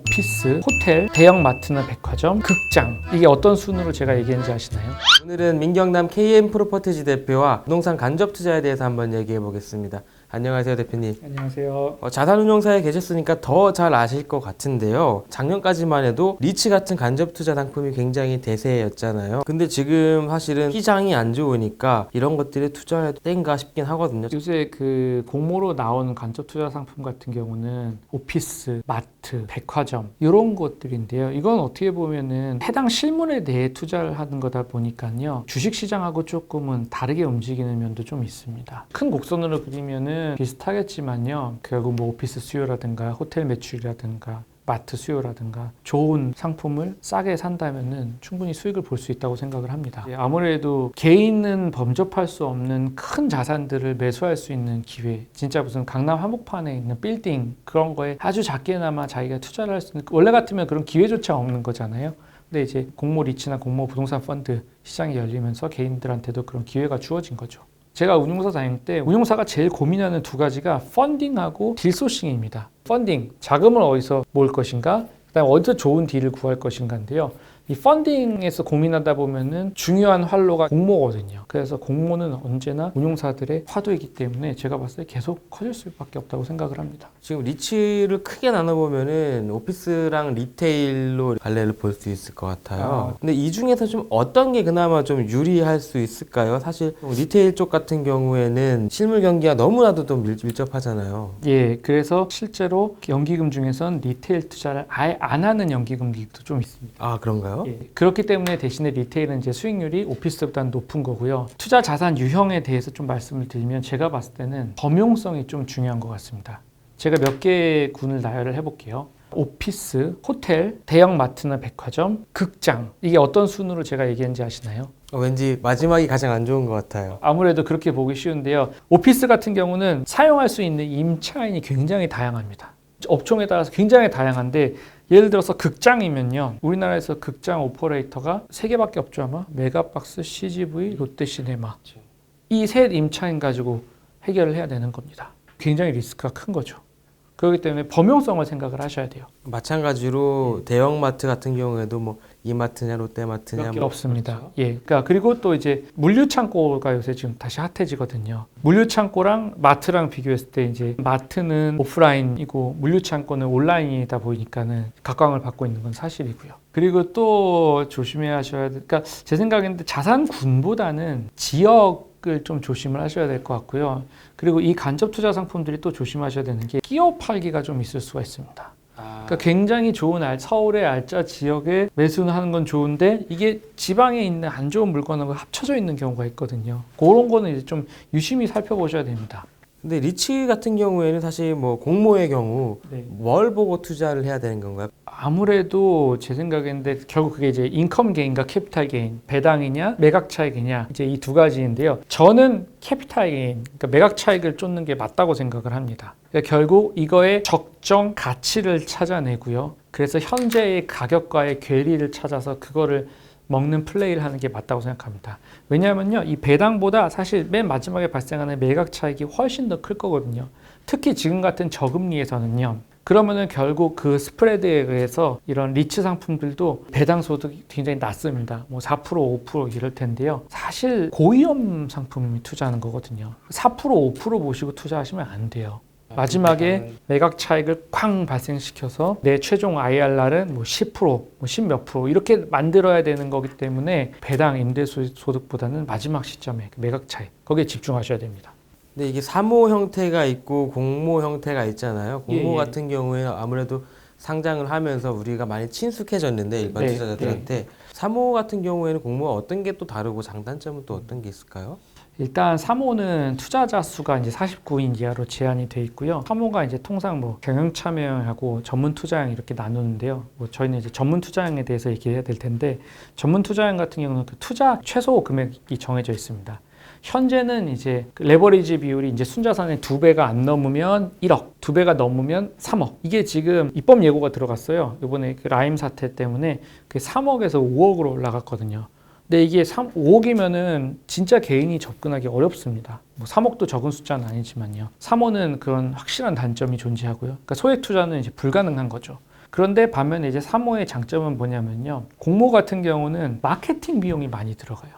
오피스, 호텔, 대형 마트나 백화점, 극장, 이게 어떤 순으로 제가 얘기했는지 아시나요? 오늘은 민경남 KM 프로퍼티지 대표와 부동산 간접 투자에 대해서 한번 얘기해 보겠습니다. 안녕하세요, 대표님. 안녕하세요. 자산운용사에 계셨으니까 더 잘 아실 것 같은데요. 작년까지만 해도 리츠 같은 간접 투자 상품이 굉장히 대세였잖아요. 근데 지금 사실은 시장이 안 좋으니까 이런 것들에 투자해도 땡가 싶긴 하거든요. 요새 그 공모로 나오는 간접 투자 상품 같은 경우는 오피스, 마트, 백화점 이런 것들인데요. 이건 어떻게 보면은 해당 실물에 대해 투자를 하는 거다 보니까요. 주식 시장하고 조금은 다르게 움직이는 면도 좀 있습니다. 큰 곡선으로 그리면은 비슷하겠지만요. 결국 뭐 오피스 수요라든가 호텔 매출이라든가 마트 수요라든가 좋은 상품을 싸게 산다면은 충분히 수익을 볼 수 있다고 생각을 합니다. 아무래도 개인은 범접할 수 없는 큰 자산들을 매수할 수 있는 기회, 진짜 무슨 강남 한복판에 있는 빌딩 그런 거에 아주 작게나마 자기가 투자를 할 수 있는, 원래 같으면 그런 기회조차 없는 거잖아요. 근데 이제 공모 리츠나 공모 부동산 펀드 시장이 열리면서 개인들한테도 그런 기회가 주어진 거죠. 제가 운용사 다닐 때 운용사가 제일 고민하는 두 가지가 펀딩하고 딜 소싱입니다. 펀딩, 자금을 어디서 모을 것인가, 그다음에 어디서 좋은 딜을 구할 것인가인데요. 이 펀딩에서 고민하다 보면은 중요한 활로가 공모거든요. 그래서 공모는 언제나 운용사들의 화두이기 때문에 제가 봤을 때 계속 커질 수밖에 없다고 생각을 합니다. 지금 리츠를 크게 나눠보면은 오피스랑 리테일로 갈래를 볼 수 있을 것 같아요. 근데 이 중에서 좀 어떤 게 그나마 좀 유리할 수 있을까요? 사실 리테일 쪽 같은 경우에는 실물 경기가 너무나도 좀 밀접하잖아요. 예, 그래서 실제로 연기금 중에선 리테일 투자를 아예 안 하는 연기금도 좀 있습니다. 아, 그런가요? 예, 그렇기 때문에 대신에 리테일은 이제 수익률이 오피스보다는 높은 거고요. 투자 자산 유형에 대해서 좀 말씀을 드리면 제가 봤을 때는 범용성이 좀 중요한 것 같습니다. 제가 몇 개의 군을 나열을 해볼게요. 오피스, 호텔, 대형 마트나 백화점, 극장. 이게 어떤 순으로 제가 얘기했는지 아시나요? 왠지 마지막이 가장 안 좋은 것 같아요. 아무래도 그렇게 보기 쉬운데요. 오피스 같은 경우는 사용할 수 있는 임차인이 굉장히 다양합니다. 업종에 따라서 굉장히 다양한데 예를 들어서 극장이면요. 우리나라에서 극장 오퍼레이터가 3개밖에 없죠 아마. 메가박스, CGV, 롯데시네마. 이 셋 임차인 가지고 해결을 해야 되는 겁니다. 굉장히 리스크가 큰 거죠. 그렇기 때문에 범용성을 생각을 하셔야 돼요. 마찬가지로 대형마트 같은 경우에도 뭐 이마트냐 롯데마트냐 몇 개 뭐 없습니다. 그렇죠? 예, 그러니까 그리고 또 이제 물류창고가 요새 지금 다시 핫해지거든요. 물류창고랑 마트랑 비교했을 때 이제 마트는 오프라인이고 물류창고는 온라인이다 보니까는 각광을 받고 있는 건 사실이고요. 그리고 또 조심해야 하셔야 될, 그러니까 제 생각인데 자산군보다는 지역을 좀 조심을 하셔야 될 것 같고요. 그리고 이 간접 투자 상품들이 또 조심하셔야 되는 게 끼어 팔기가 좀 있을 수가 있습니다. 그러니까 굉장히 좋은 서울의 알짜 지역에 매수는 하는 건 좋은데 이게 지방에 있는 안 좋은 물건하고 합쳐져 있는 경우가 있거든요. 그런 거는 이제 좀 유심히 살펴보셔야 됩니다. 근데 리츠 같은 경우에는 사실 뭐 공모의 경우 네. 뭘 보고 투자를 해야 되는 건가요? 아무래도 제 생각인데 결국 그게 이제 인컴 게인과 캐피탈 게인, 배당이냐 매각 차익이냐 이제 이 두 가지인데요. 저는 캐피탈 게인, 그러니까 매각 차익을 쫓는 게 맞다고 생각을 합니다. 그러니까 결국 이거의 적정 가치를 찾아내고요. 그래서 현재의 가격과의 괴리를 찾아서 그거를 먹는 플레이를 하는 게 맞다고 생각합니다. 왜냐하면요, 이 배당보다 사실 맨 마지막에 발생하는 매각 차익이 훨씬 더 클 거거든요. 특히 지금 같은 저금리에서는요. 그러면은 결국 그 스프레드에 의해서 이런 리츠 상품들도 배당 소득이 굉장히 낮습니다. 뭐 4%, 5% 이럴 텐데요. 사실 고위험 상품이 투자하는 거거든요. 4%, 5% 보시고 투자하시면 안 돼요. 마지막에 매각 차익을 쾅 발생시켜서 내 최종 IRR은 뭐 10%, 뭐 10몇 프로 이렇게 만들어야 되는 거기 때문에 배당 임대소득보다는 마지막 시점에 매각 차익 거기에 집중하셔야 됩니다. 근데 이게 사모 형태가 있고 공모 형태가 있잖아요. 공모 예. 같은 경우에는 아무래도 상장을 하면서 우리가 많이 친숙해졌는데 일반 네, 투자자들한테 사모 같은 경우에는 공모가 어떤 게 또 다르고 장단점은 또 어떤 게 있을까요? 일단 사모는 투자자 수가 이제 49인 이하로 제한이 돼 있고요. 사모가 이제 통상 뭐 경영 참여형하고 전문 투자형 이렇게 나누는데요. 뭐 저희는 이제 전문 투자형에 대해서 얘기해야 될 텐데 전문 투자형 같은 경우는 그 투자 최소 금액이 정해져 있습니다. 현재는 이제 그 레버리지 비율이 이제 순자산의 2배가 안 넘으면 1억, 2배가 넘으면 3억. 이게 지금 입법 예고가 들어갔어요. 이번에 그 라임 사태 때문에 그 3억에서 5억으로 올라갔거든요. 근데 이게 5억이면은 진짜 개인이 접근하기 어렵습니다. 뭐 3억도 적은 숫자는 아니지만요. 3억은 그런 확실한 단점이 존재하고요. 그러니까 소액 투자는 이제 불가능한 거죠. 그런데 반면에 이제 3호의 장점은 뭐냐면요. 공모 같은 경우는 마케팅 비용이 많이 들어가요.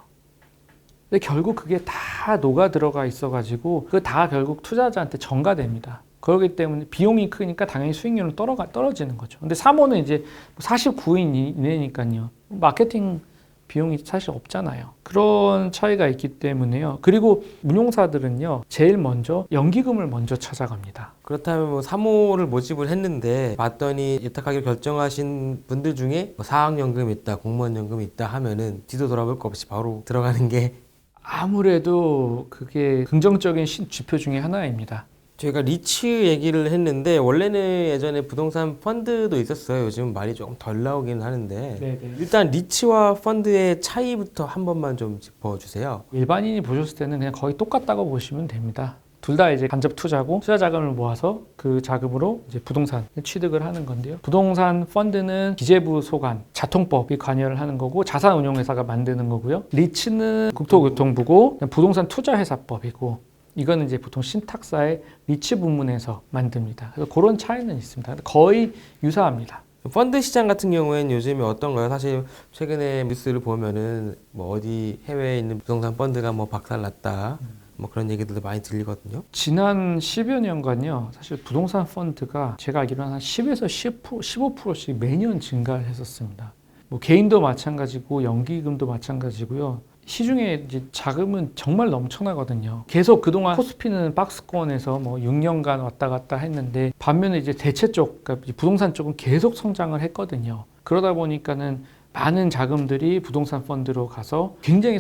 근데 결국 그게 다 녹아 들어가 있어가지고 그거 다 결국 투자자한테 전가됩니다. 그렇기 때문에 비용이 크니까 당연히 수익률은 떨어지는 거죠. 근데 3호는 이제 49인 이내니까요. 마케팅 비용이 사실 없잖아요. 그런 차이가 있기 때문에요. 그리고 운용사들은요, 제일 먼저 연기금을 먼저 찾아갑니다. 그렇다면 뭐 3호를 모집을 했는데 봤더니 예탁하기로 결정하신 분들 중에 뭐 사학연금 있다, 공무원연금 있다 하면은 뒤도 돌아볼 거 없이 바로 들어가는 게 아무래도 그게 긍정적인 지표 중에 하나입니다. 저희가 리츠 얘기를 했는데 원래는 예전에 부동산 펀드도 있었어요. 요즘 말이 조금 덜 나오긴 하는데 네네. 일단 리츠와 펀드의 차이부터 한 번만 좀 짚어주세요. 일반인이 보셨을 때는 그냥 거의 똑같다고 보시면 됩니다. 둘 다 이제 간접 투자고 투자 자금을 모아서 그 자금으로 이제 부동산 취득을 하는 건데요. 부동산 펀드는 기재부 소관, 자통법이 관여를 하는 거고 자산운용회사가 만드는 거고요. 리츠는 국토교통부고 부동산 투자회사법이고 이거는 이제 보통 신탁사의 리츠 부문에서 만듭니다. 그래서 그런 차이는 있습니다. 거의 유사합니다. 펀드 시장 같은 경우에는 요즘에 어떤가요? 사실 최근에 뉴스를 보면은 뭐 어디 해외에 있는 부동산 펀드가 뭐 박살났다. 뭐 그런 얘기들도 많이 들리거든요. 지난 10여 년간요. 사실 부동산 펀드가 제가 알기로는 한 10에서 15%씩 매년 증가를 했었습니다. 뭐 개인도 마찬가지고 연기금도 마찬가지고요. 시중에 이제 자금은 정말 넘쳐나거든요. 계속 그동안 코스피는 박스권에서 뭐 6년간 왔다 갔다 했는데 반면에 이제 대체 쪽, 그러니까 부동산 쪽은 계속 성장을 했거든요. 그러다 보니까는 많은 자금들이 부동산 펀드로 가서 굉장히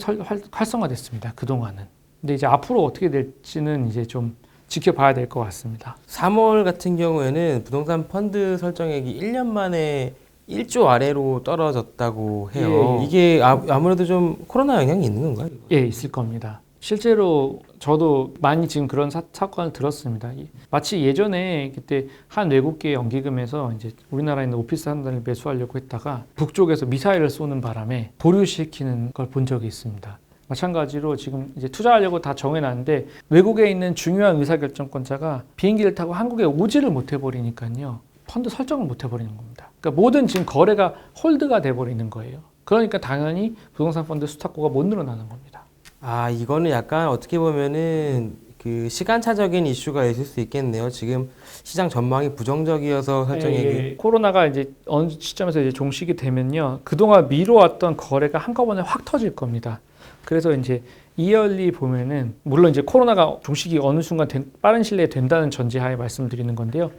활성화됐습니다. 그동안은. 근데 이제 앞으로 어떻게 될지는 이제 좀 지켜봐야 될 것 같습니다. 3월 같은 경우에는 부동산 펀드 설정액이 1년 만에 1조 아래로 떨어졌다고 해요. 예. 이게 아무래도 좀 코로나 영향이 있는 건가요? 예, 있을 겁니다. 실제로 저도 많이 지금 그런 사건을 들었습니다. 마치 예전에 그때 한 외국계 연기금에서 이제 우리나라에 있는 오피스 한 단을 매수하려고 했다가 북쪽에서 미사일을 쏘는 바람에 보류시키는 걸 본 적이 있습니다. 마찬가지로 지금 이제 투자하려고 다 정해놨는데 외국에 있는 중요한 의사결정권자가 비행기를 타고 한국에 오지를 못해버리니까요. 펀드 설정을 못해버리는 겁니다. 그러니까 모든 지금 거래가 홀드가 돼버리는 거예요. 그러니까 당연히 부동산 펀드 수탁고가 못 늘어나는 겁니다. 아, 이거는 약간 어떻게 보면은 그 시간차적인 이슈가 있을 수 있겠네요. 지금 시장 전망이 부정적이어서 설정액이 코로나가 이제 어느 시점에서 이제 종식이 되면요. 그동안 미뤄왔던 거래가 한꺼번에 확 터질 겁니다. 그래서 이제 이얼리 보면은 물론 이제 코로나가 종식이 어느 순간 빠른 시일 내에 된다는 전제하에 말씀드리는 건데요.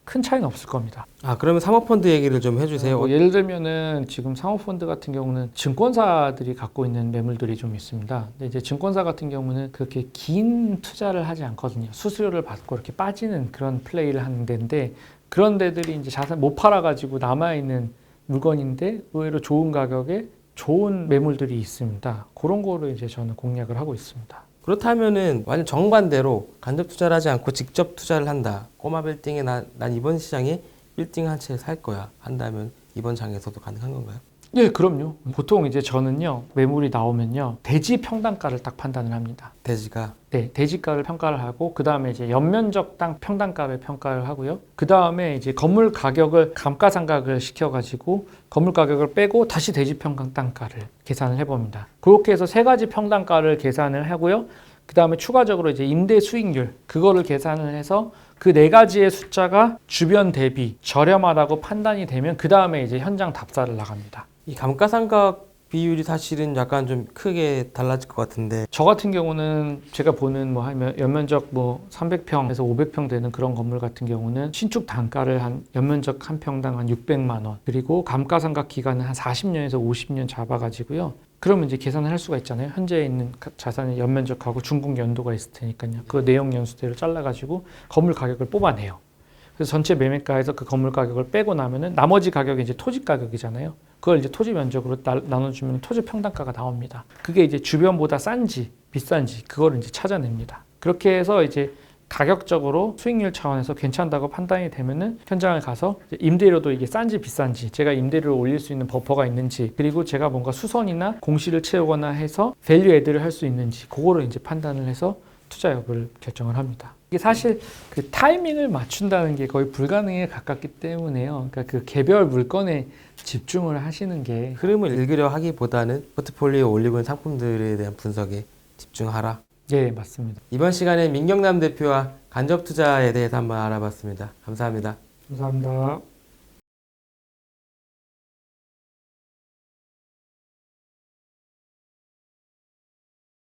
큰 차이는 없을 겁니다. 아, 그러면 사모펀드 얘기를 좀 해주세요. 뭐 예를 들면은 지금 사모펀드 같은 경우는 증권사들이 갖고 있는 매물들이 좀 있습니다. 근데 이제 증권사 같은 경우는 그렇게 긴 투자를 하지 않거든요. 수수료를 받고 이렇게 빠지는 그런 플레이를 하는 데인데 그런 데들이 이제 자산 못 팔아가지고 남아있는 물건인데 의외로 좋은 가격에 좋은 매물들이 있습니다. 그런 거를 이제 저는 공략을 하고 있습니다. 그렇다면은 완전 정반대로 간접 투자를 하지 않고 직접 투자를 한다. 꼬마 빌딩에 난 이번 시장에 빌딩 한 채 살 거야 한다면 이번 장에서도 가능한 건가요? 예, 그럼요. 보통 이제 저는요 매물이 나오면요 대지 평당가를 딱 판단을 합니다. 대지가 네, 대지가를 평가를 하고 그 다음에 이제 연면적 땅 평당가를 평가를 하고요. 그 다음에 이제 건물 가격을 감가상각을 시켜가지고 건물 가격을 빼고 다시 대지 평당가를 계산을 해봅니다. 그렇게 해서 세 가지 평당가를 계산을 하고요. 그 다음에 추가적으로 이제 임대 수익률 그거를 계산을 해서 그 네 가지의 숫자가 주변 대비 저렴하다고 판단이 되면 그 다음에 이제 현장 답사를 나갑니다. 이 감가상각 비율이 사실은 약간 좀 크게 달라질 것 같은데 저 같은 경우는 제가 보는 뭐 연면적 뭐 300평에서 500평 되는 그런 건물 같은 경우는 신축 단가를 한 연면적 한 평당 한 600만 원 그리고 감가상각 기간은 한 40년에서 50년 잡아가지고요. 그러면 이제 계산을 할 수가 있잖아요. 현재 있는 자산의 연면적하고 중국 연도가 있을 테니까요. 그 내용 연수대로 잘라가지고 건물 가격을 뽑아내요. 그래서 전체 매매가에서 그 건물 가격을 빼고 나면은 나머지 가격이 이제 토지 가격이잖아요. 그걸 이제 토지 면적으로 나눠주면 토지 평당가가 나옵니다. 그게 이제 주변보다 싼지 비싼지 그거를 이제 찾아냅니다. 그렇게 해서 이제 가격적으로 수익률 차원에서 괜찮다고 판단이 되면은 현장을 가서 임대료도 이게 싼지 비싼지 제가 임대료를 올릴 수 있는 버퍼가 있는지 그리고 제가 뭔가 수선이나 공시를 채우거나 해서 밸류 애드를 할 수 있는지 그거를 이제 판단을 해서 투자 여부를 결정을 합니다. 이게 사실 그 타이밍을 맞춘다는 게 거의 불가능에 가깝기 때문에요. 그러니까 그 개별 물건에 집중을 하시는 게 흐름을 읽으려 하기보다는 포트폴리오에 올리고 있는 상품들에 대한 분석에 집중하라. 예, 맞습니다. 이번 시간에 민경남 대표와 간접 투자에 대해서 한번 알아봤습니다. 감사합니다. 감사합니다.